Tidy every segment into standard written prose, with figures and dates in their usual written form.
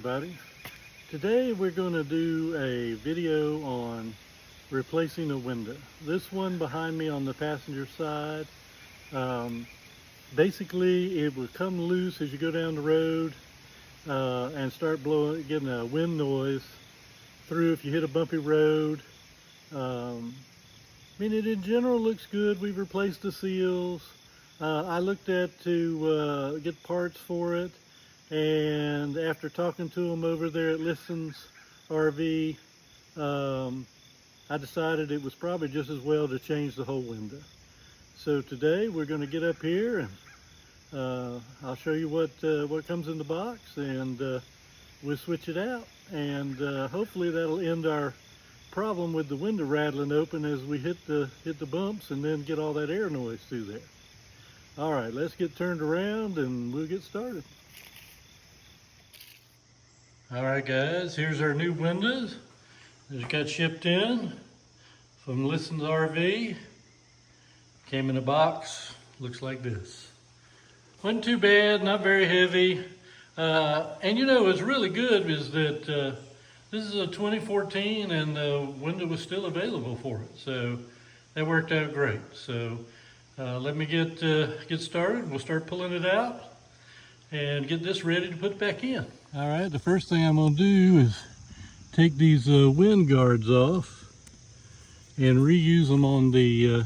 everybody. Today we're going to do a video on replacing a window. This one behind me on the passenger side, basically it will come loose as you go down the road and start getting a wind noise through if you hit a bumpy road. I mean, it in general looks good. We've replaced the seals. I looked at to get parts for it, and after talking to them over there at Listens RV, I decided it was probably just as well to change the whole window. So today we're going to get up here and I'll show you what comes in the box, and we'll switch it out, and hopefully that'll end our problem with the window rattling open as we hit the bumps and then get all that air noise through there. All right, let's get turned around and we'll get started. All right, guys, here's our new windows. Just got shipped in from Listens RV. Came in a box, looks like this. Wasn't too bad, not very heavy. And you know what's really good is that this is a 2014 and the window was still available for it. So that worked out great. So let me get started. We'll start pulling it out and get this ready to put back in. All right, the first thing I'm gonna do is take these wind guards off and reuse them on the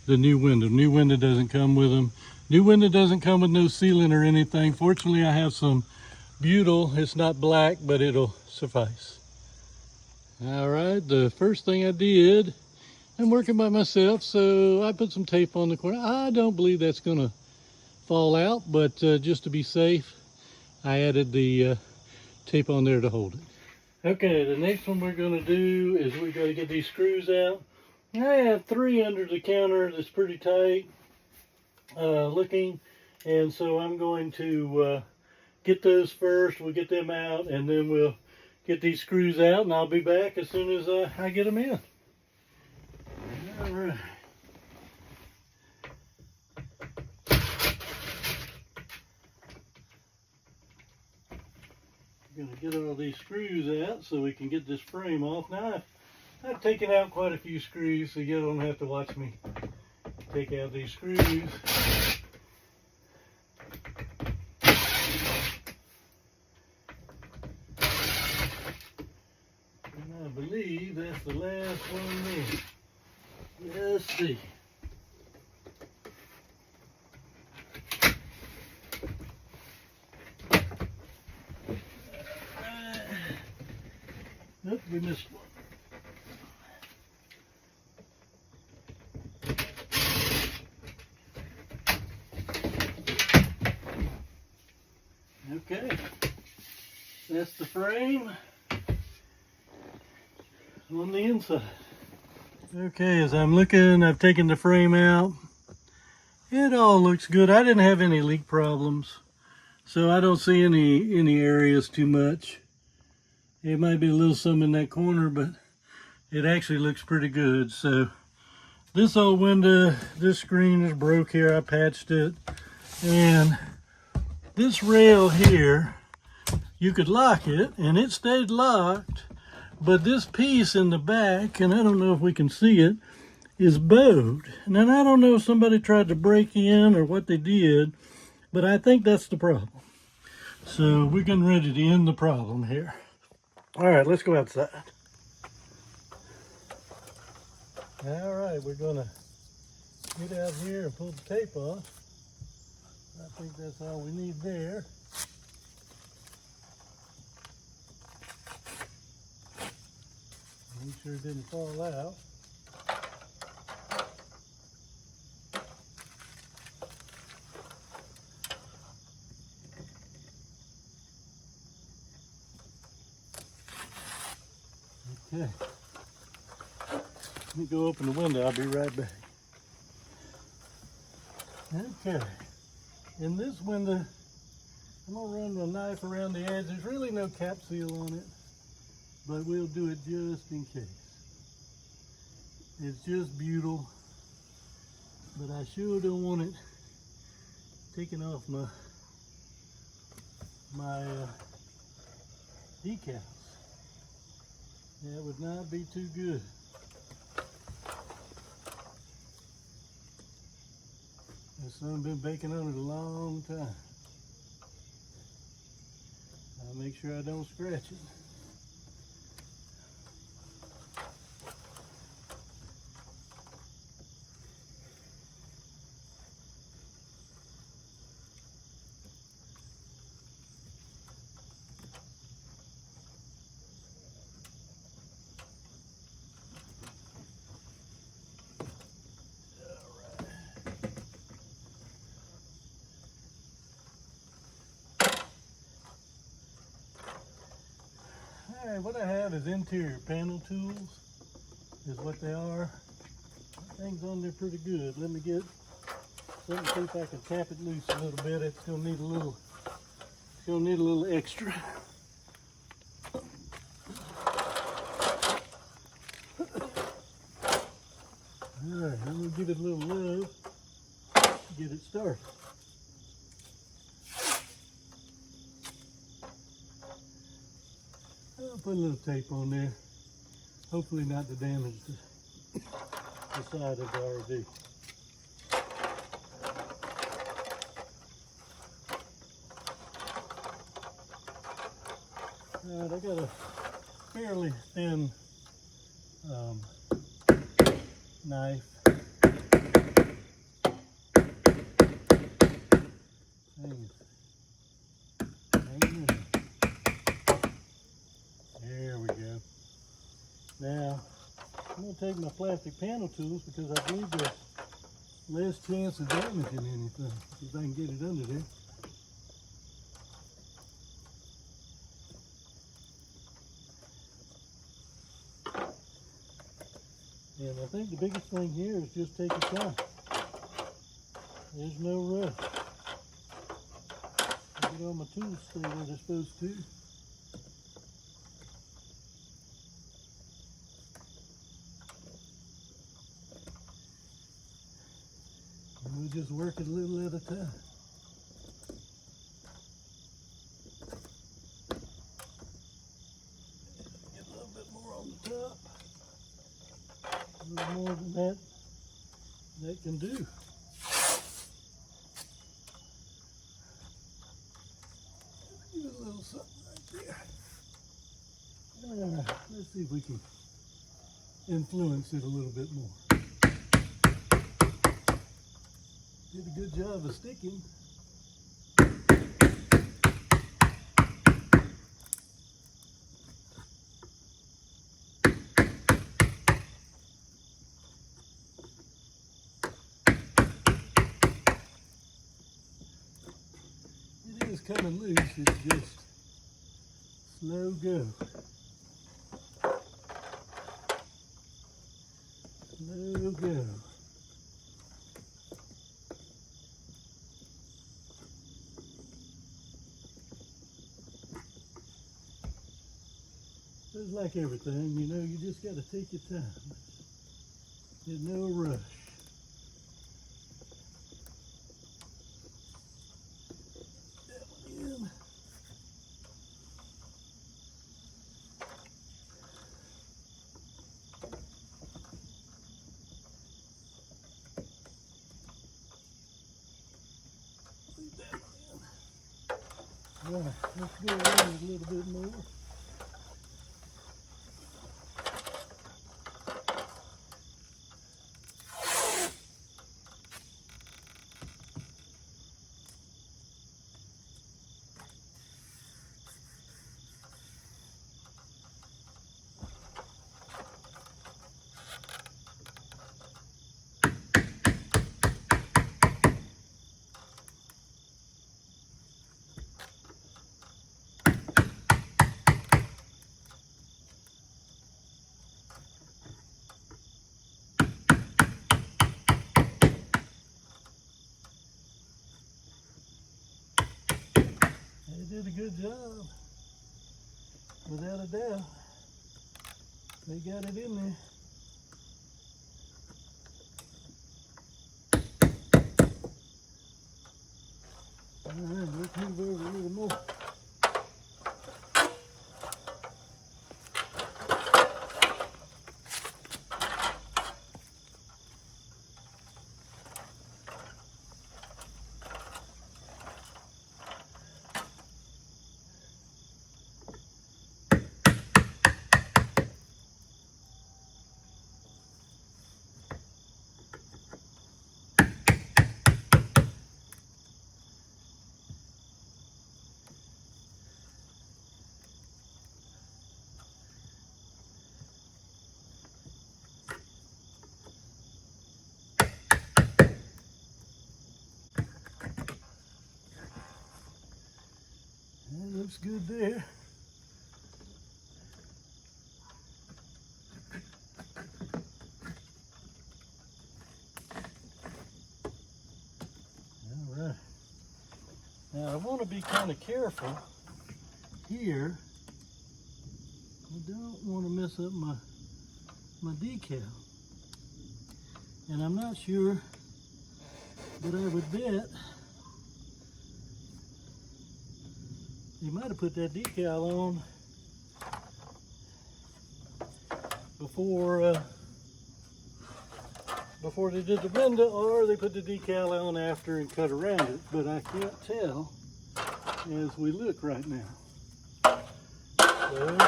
new window. New window doesn't come with them. New window doesn't come with no sealant or anything. Fortunately, I have some butyl. It's not black, but it'll suffice. All right, the first thing I did, I'm working by myself, so I put some tape on the corner. I don't believe that's gonna fall out, but just to be safe, I added the tape on there to hold it. Okay, the next one we're gonna do is we're gonna get these screws out. I have 3 under the counter that's pretty tight looking, and so I'm going to get those first. We'll get them out, and then we'll get these screws out, and I'll be back as soon as I get them in. All right. I'm going to get all these screws out so we can get this frame off. Now, I've taken out quite a few screws, so you don't have to watch me take out these screws. And I believe that's the last one there. Let's see. Nope, we missed one. Okay, that's the frame on the inside. Okay, as I'm looking, I've taken the frame out. It all looks good. I didn't have any leak problems, so I don't see any areas too much. It might be a little some in that corner, but it actually looks pretty good. So this old window, this screen is broke here. I patched it, and this rail here, you could lock it and it stayed locked, but this piece in the back, and I don't know if we can see it, is bowed. And then I don't know if somebody tried to break in or what they did, but I think that's the problem. So we're getting ready to end the problem here. All right, let's go outside. All right, we're gonna get out here and pull the tape off. I think that's all we need there. Make sure it didn't fall out. Okay. Let me go open the window. I'll be right back. Okay. In this window, I'm going to run the knife around the edge. There's really no cap seal on it, but we'll do it just in case. It's just butyl, but I sure don't want it taking off my decals. That would not be too good. This sun been baking on it a long time. I'll make sure I don't scratch it. Alright, what I have is interior panel tools, is what they are. That thing's on there pretty good. Let me get something, see if I can tap it loose a little bit. It's gonna need a little extra. Alright, I'm gonna give it a little love to get it started. I'll put a little tape on there, hopefully not to damage the side of the RV. Alright, I got a fairly thin knife. There we go. Now, I'm going to take my plastic panel tools because I believe there's less chance of damaging anything if I can get it under there. And I think the biggest thing here is just take your time. There's no rush. Get all my tools stay where they're supposed to. And we'll just work it a little at a time. Get a little bit more on the top. A little more than that can do. Give it a little something right there. Let's see if we can influence it a little bit more. Did a good job of sticking. It is coming loose, it's just slow go. Slow go. Just like everything, you know, you just got to take your time. There's no rush. That one in. Leave that one in. All right, let's go around a little bit more. They did a good job, without a doubt. They got it in there. All right, let's move over a little more. looks good there. All right. Now I want to be kind of careful here. I don't want to mess up my decal. And I'm not sure, but I would bet they might have put that decal on before they did the window, or they put the decal on after and cut around it, but I can't tell as we look right now. So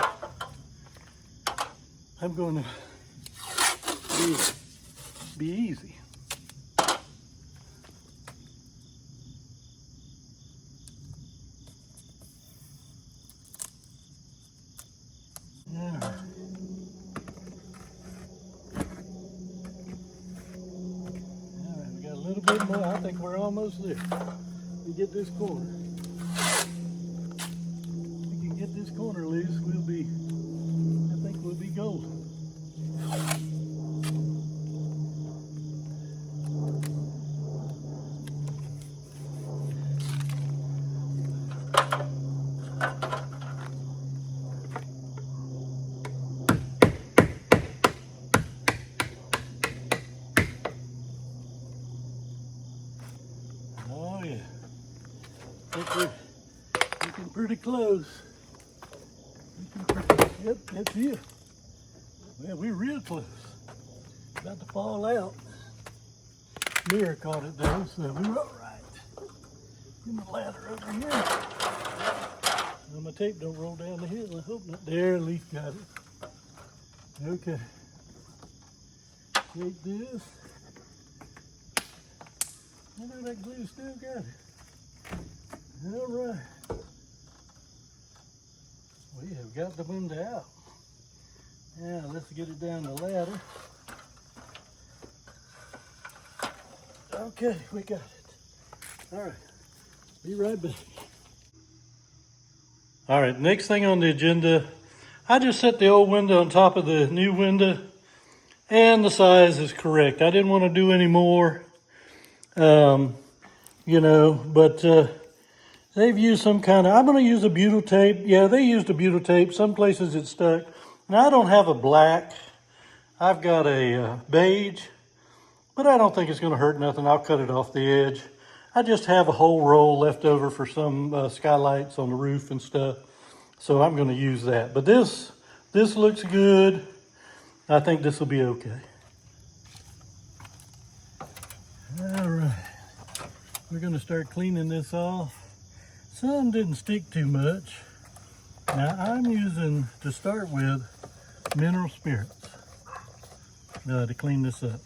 I'm going to be easy. Yeah. All right, we got a little bit more. I think we're almost there. We get this corner. If we can get this corner loose, I think we'll be golden. Oh yeah, I think we're looking pretty close. Yep, that's it. Well, we're real close. About to fall out. Mirror caught it though, so we're all right. Get my ladder over here. Well, my tape don't roll down the hill. I hope not. There, Leaf got it. Okay. Take this. I know that glue still got it. All right. We have got the window out. Now let's get it down the ladder. Okay, we got it. All right, be right back. All right, next thing on the agenda, I just set the old window on top of the new window, and the size is correct. I didn't want to do any more, you know, but they've used some kind of, I'm going to use a butyl tape. Yeah, they used a butyl tape. Some places it stuck. Now, I don't have a black. I've got a beige, but I don't think it's going to hurt nothing. I'll cut it off the edge. I just have a whole roll left over for some skylights on the roof and stuff. So I'm going to use that. But this looks good. I think this will be okay. All right. We're going to start cleaning this off. Some didn't stick too much. Now I'm using, to start with, mineral spirits to clean this up.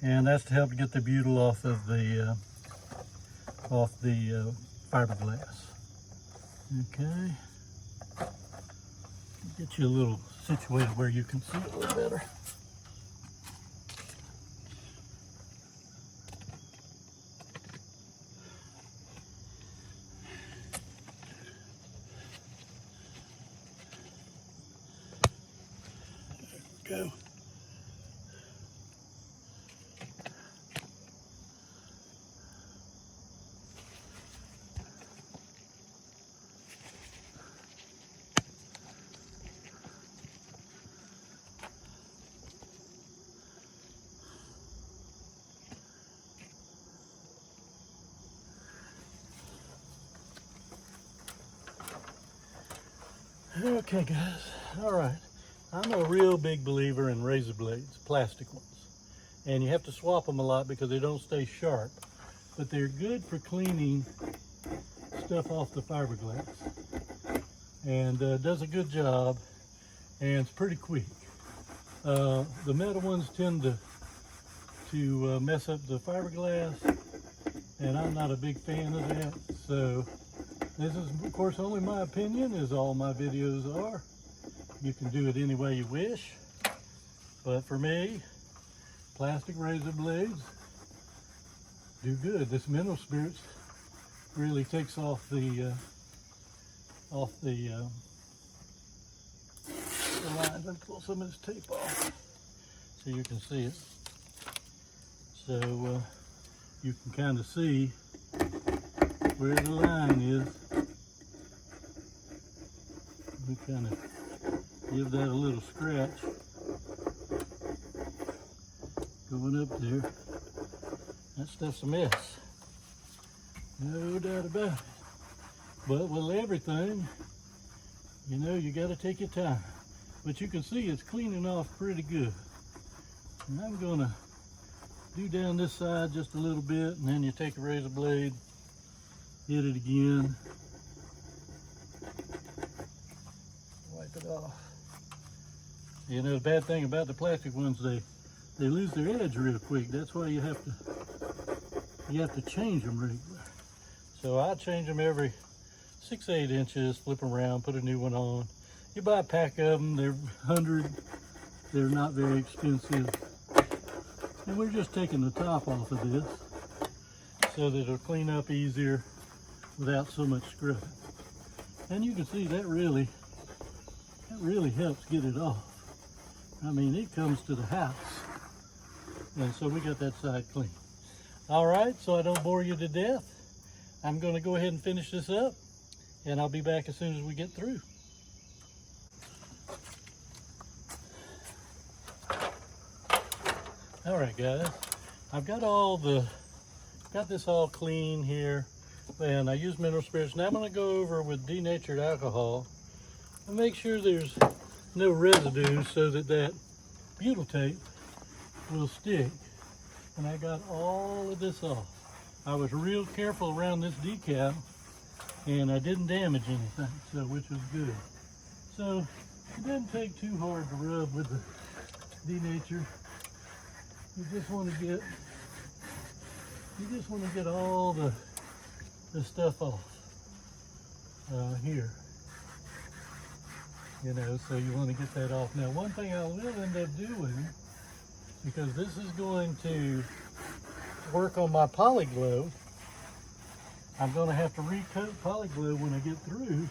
And that's to help get the butyl off of the fiberglass. Okay. Get you a little situated where you can see it a little better. Go. Okay guys, all right. I'm a real big believer in razor blades, plastic ones. And you have to swap them a lot because they don't stay sharp. But they're good for cleaning stuff off the fiberglass. And does a good job, and it's pretty quick. The metal ones tend to mess up the fiberglass, and I'm not a big fan of that. So this is, of course, only my opinion, as all my videos are. You can do it any way you wish. But for me, plastic razor blades do good. This mineral spirits really takes off the off the lines. Let me pull some of this tape off so you can see it. So you can kind of see where the line is. We kind of give that a little scratch. Going up there. That stuff's a mess. No doubt about it. But with everything, you know, you got to take your time. But you can see it's cleaning off pretty good. And I'm going to do down this side just a little bit, and then you take a razor blade, hit it again, wipe it off. You know, the bad thing about the plastic ones, they lose their edge real quick. That's why you have to change them regular. So I change them every 6-8 inches, flip them around, put a new one on. You buy a pack of them, they're 100, they're not very expensive. And we're just taking the top off of this so that it'll clean up easier without so much scrubbing. And you can see that really helps get it off. I mean, it comes to the house. And so we got that side clean. All right, so I don't bore you to death, I'm gonna go ahead and finish this up, and I'll be back as soon as we get through. All right, guys, I've got this all clean here, and I use mineral spirits. Now I'm gonna go over with denatured alcohol and make sure there's no residue so that butyl tape will stick. And I got all of this off. I was real careful around this decal, and I didn't damage anything, so which was good. So it doesn't take too hard to rub with the denature. You just want to get all the stuff off here. You know, so you want to get that off. Now, one thing I will end up doing, because this is going to work on my polyglow, I'm going to have to recoat polyglow when I get through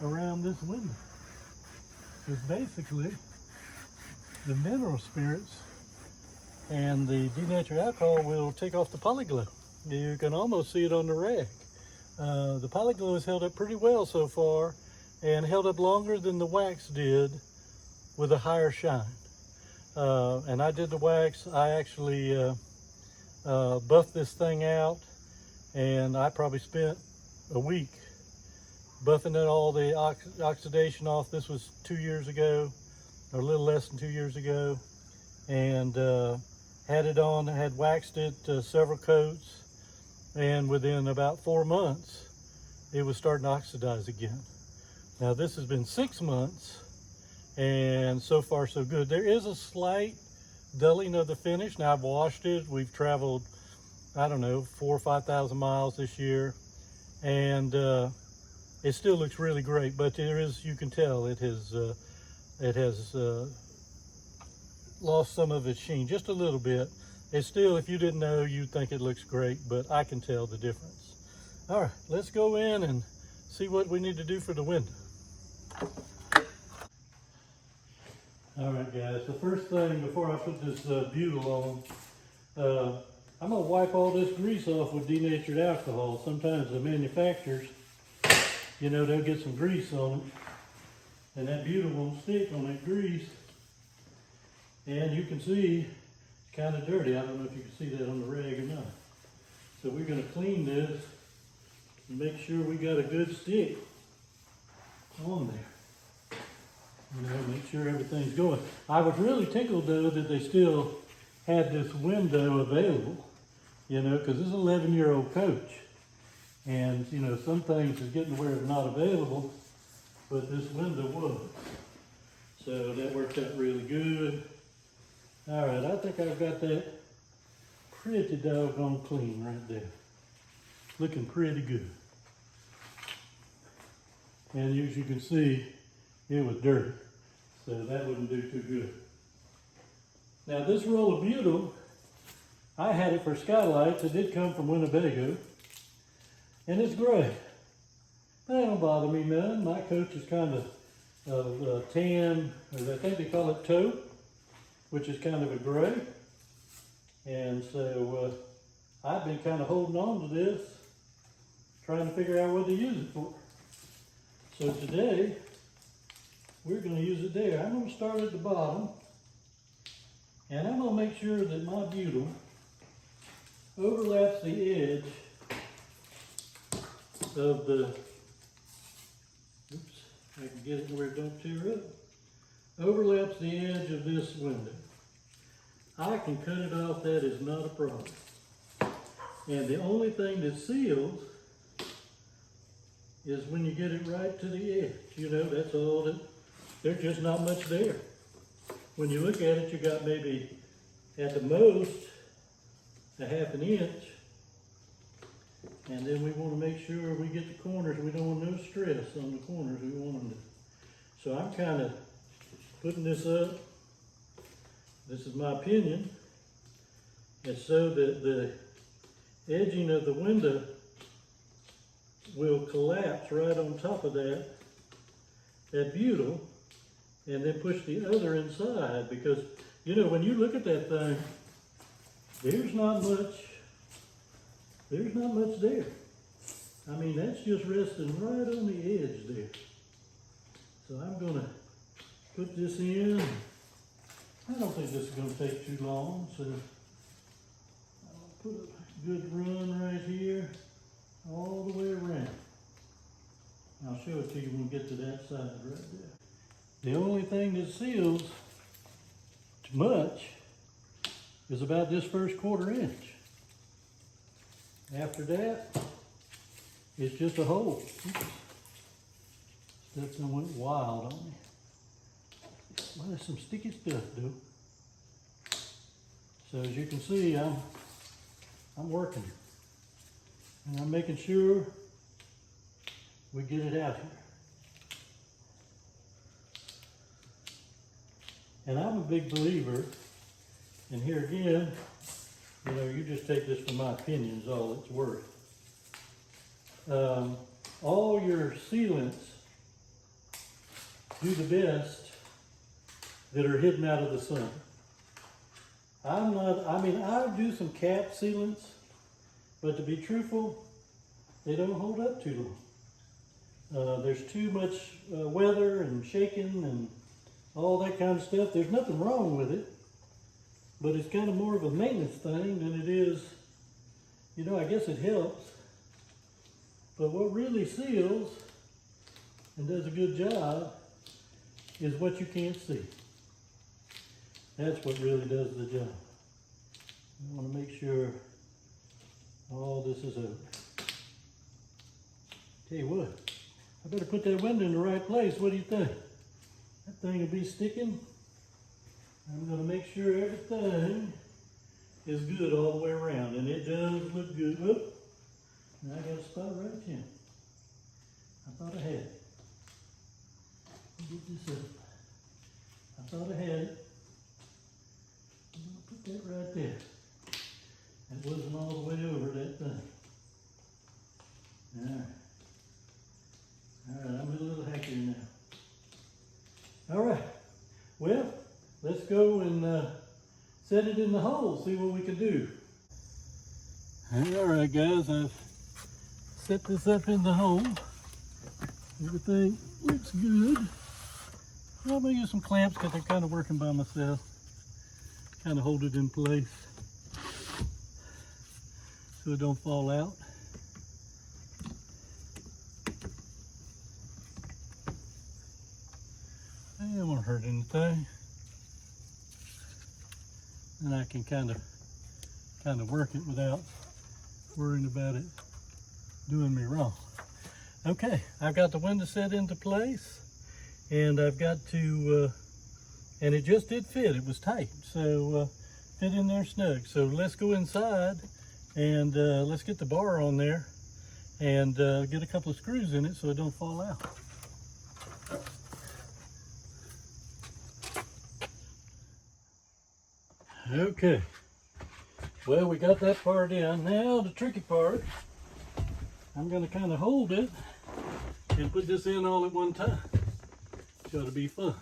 around this window. Because basically, the mineral spirits and the denatured alcohol will take off the polyglow. You can almost see it on the rag. The polyglow has held up pretty well so far, and held up longer than the wax did with a higher shine. And I did the wax. I actually buffed this thing out, and I probably spent a week buffing it, all the oxidation off. This was 2 years ago, or a little less than 2 years ago, and had it on, had waxed it several coats, and within about 4 months, it was starting to oxidize again. Now this has been 6 months, and so far so good. There is a slight dulling of the finish. Now I've washed it. We've traveled, I don't know, 4,000 or 5,000 miles this year, and it still looks really great. But there is, you can tell, it has lost some of its sheen, just a little bit. It's still, if you didn't know, you'd think it looks great, but I can tell the difference. All right, let's go in and see what we need to do for the window. All right, guys, the first thing before I put this butyl on, I'm gonna wipe all this grease off with denatured alcohol. Sometimes the manufacturers, you know, they'll get some grease on it, and that butyl won't stick on that grease. And you can see it's kind of dirty. I don't know if you can see that on the rag or not. So we're gonna clean this and make sure we got a good stick on there. You know, make sure everything's going. I was really tickled though that they still had this window available, you know, because this is an 11-year-old coach. And, you know, some things is getting to where they're not available, but this window was. So that worked out really good. All right, I think I've got that pretty doggone clean right there. Looking pretty good. And as you can see, it was dirty, so that wouldn't do too good. Now this roll of butyl, I had it for skylights. It did come from Winnebago, and it's gray, but That don't bother me none. My coach is kind of tan, or I think they call it taupe, which is kind of a gray. And so I've been kind of holding on to this, trying to figure out what to use it for. So today, we're going to use it there. I'm going to start at the bottom, and I'm going to make sure that my butyl overlaps the edge of the, oops, I can get it where it don't tear up, overlaps the edge of this window. I can cut it off, that is not a problem. And the only thing that seals is when you get it right to the edge. You know, that's all that, there's just not much there. When you look at it, you got maybe at the most a ½ inch. And then we want to make sure we get the corners. We don't want no stress on the corners. We want them to. So I'm kind of putting this up. This is my opinion. And so that the edging of the window will collapse right on top of that butyl, and then push the other inside. Because, you know, when you look at that thing, there's not much there. I mean, that's just resting right on the edge there. So I'm gonna put this in. I don't think this is gonna take too long, so I'll put a good run right here, all the way around. I'll show it to you when we get to that side right there. The only thing that seals too much is about this first ½ inch. After that, it's just a hole. Oops. That thing went wild on me. Well, there's some sticky stuff, dude. So as you can see, I'm working, and I'm making sure we get it out here. And I'm a big believer, and here again, you know, you just take this for my opinion is all it's worth. All your sealants do the best that are hidden out of the sun. I do some cap sealants, but to be truthful, they don't hold up too long. There's too much weather and shaking and all that kind of stuff. There's nothing wrong with it, but it's kind of more of a maintenance thing than it is, you know, I guess it helps. But what really seals and does a good job is what you can't see. That's what really does the job. I want to make sure all this is over. Tell you what, I better put that window in the right place. What do you think? That thing will be sticking. I'm going to make sure everything is good all the way around, and it does look good. Whoop. Now I got a spot right here. I thought I had it. Let me get this up. I thought I had it. I'm going to put that right there. It wasn't all the way over that thing. All right. All right, I'm a little hackier now. All right. Well, let's go and set it in the hole, see what we can do. All right, guys, I've set this up in the hole. Everything looks good. I'm going to use some clamps because I'm kind of working by myself. Kind of hold it in place so it don't fall out. It won't hurt anything. And I can kind of work it without worrying about it doing me wrong. Okay, I've got the window set into place, and I've got to, and it just did fit. It was tight, so fit in there snug. So let's go inside and let's get the bar on there and get a couple of screws in it so it don't fall out. Okay, well, we got that part in. Now the tricky part, I'm going to kind of hold it and put this in all at one time. It's got to be fun.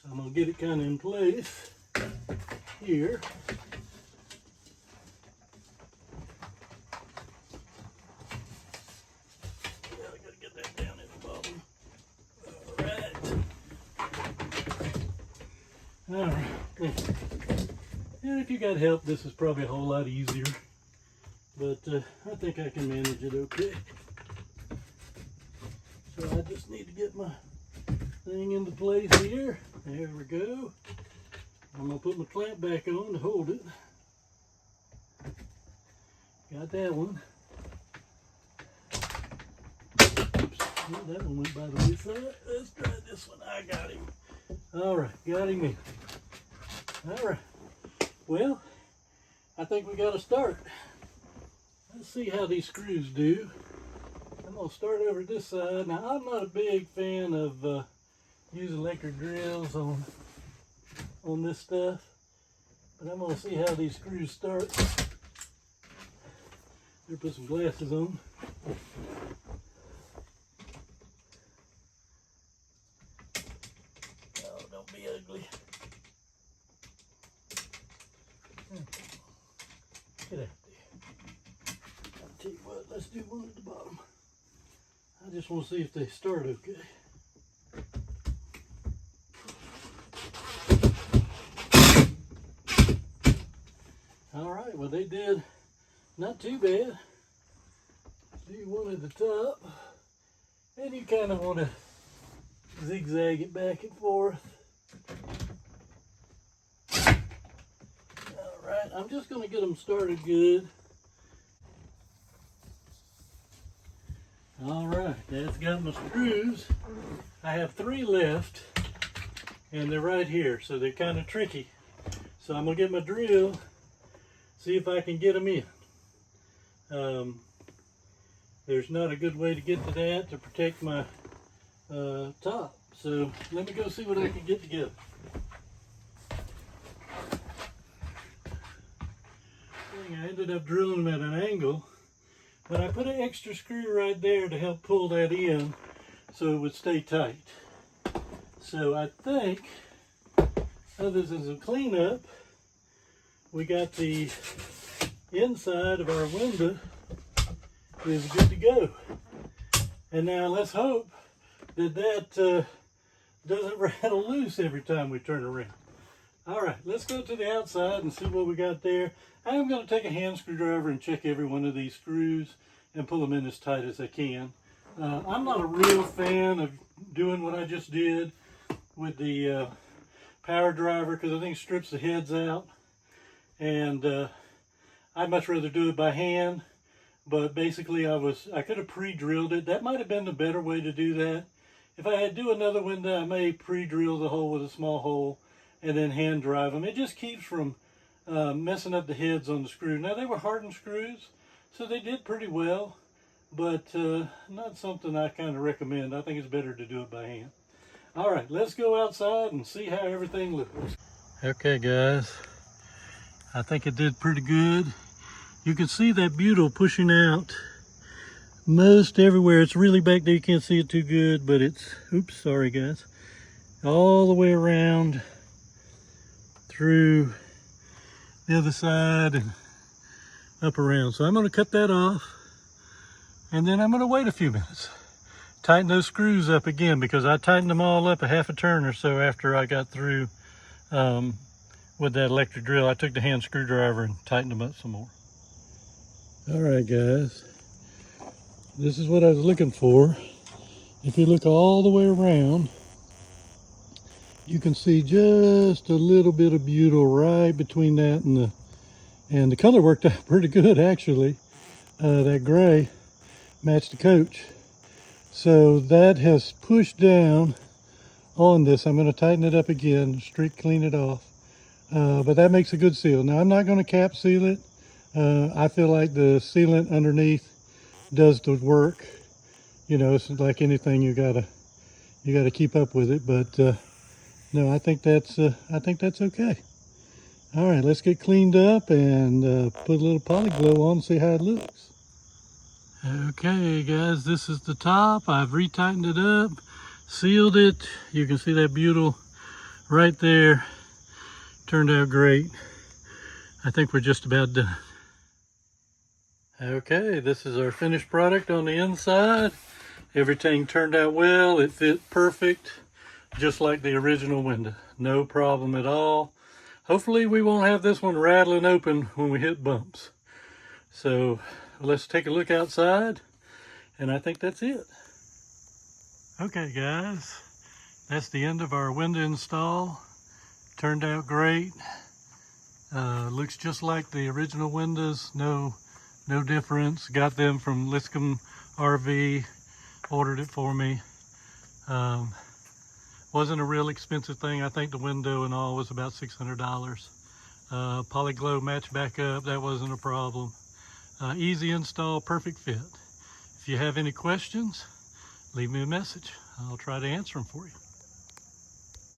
So I'm going to get it kind of in place here. Yeah, I got to get that down in the bottom. All right. And if you got help, this is probably a whole lot easier. But I think I can manage it okay. So I just need to get my thing into place here. There we go. I'm going to put my clamp back on to hold it. Got that one. Oops, well, that one went by the wayside. Let's try this one. I got him. All right, got him in. All right. Well, I think we got to start. Let's see how these screws do. I'm going to start over this side. Now, I'm not a big fan of using electric drills on this stuff, but I'm going to see how these screws start. Better put some glasses on. Oh, don't be ugly. Get out there. I'll tell you what, let's do one at the bottom. I just want to see if they start okay. All right, well they did not too bad. Do one at the top, and you kind of want to zigzag it back and forth. All right, I'm just going to get them started good. All right, that's got my screws. I have 3 left, and they're right here, so they're kind of tricky. So I'm going to get my drill, see if I can get them in. There's not a good way to get to that to protect my top. So let me go see what I can get together. I ended up drilling them at an angle, but I put an extra screw right there to help pull that in so it would stay tight. So I think, other than some cleanup, we got the inside of our window is good to go. And now let's hope that that doesn't rattle loose every time we turn around. All right, let's go to the outside and see what we got there. I'm going to take a hand screwdriver and check every one of these screws and pull them in as tight as I can. I'm not a real fan of doing what I just did with the power driver because I think it strips the heads out. And I'd much rather do it by hand. But basically I could have pre-drilled it. That might have been the better way to do that. If I had to do another window, I may pre-drill the hole with a small hole and then hand drive them. It just keeps from messing up the heads on the screw. Now they were hardened screws, so they did pretty well, but not something I kind of recommend. I think it's better to do it by hand. All right, let's go outside and see how everything looks. Okay guys, I think it did pretty good. You can see that butyl pushing out most everywhere. It's really back there, you can't see it too good, but it's, oops, sorry guys, all the way around through the other side and up around. So I'm going to cut that off, and then I'm going to wait a few minutes. Tighten those screws up again, because I tightened them all up a half a turn or so after I got through with that electric drill. I took the hand screwdriver and tightened them up some more. All right guys, this is what I was looking for. If you look all the way around, you can see just a little bit of butyl right between that and the color worked out pretty good actually. That gray matched the coach. So that has pushed down on this. I'm going to tighten it up again, clean it off. But that makes a good seal. Now I'm not going to cap seal it. I feel like the sealant underneath does the work. You know, it's like anything, you gotta keep up with it. But no, I think that's okay. All right, let's get cleaned up and put a little poly glow on and see how it looks. Okay guys, this is the top. I've retightened it up, sealed it. You can see that butyl right there. Turned out great. I think we're just about done. Okay, this is our finished product on the inside. Everything turned out well. It fit perfect, just like the original window. No problem at all. Hopefully we won't have this one rattling open when we hit bumps. So let's take a look outside, and I think that's it. Okay guys, that's the end of our window install. Turned out great. Looks just like the original windows. No difference. Got them from Lipscomb RV. Ordered it for me. Wasn't a real expensive thing. I think the window and all was about $600. Polyglow matched back up. That wasn't a problem. Easy install, perfect fit. If you have any questions, leave me a message. I'll try to answer them for you.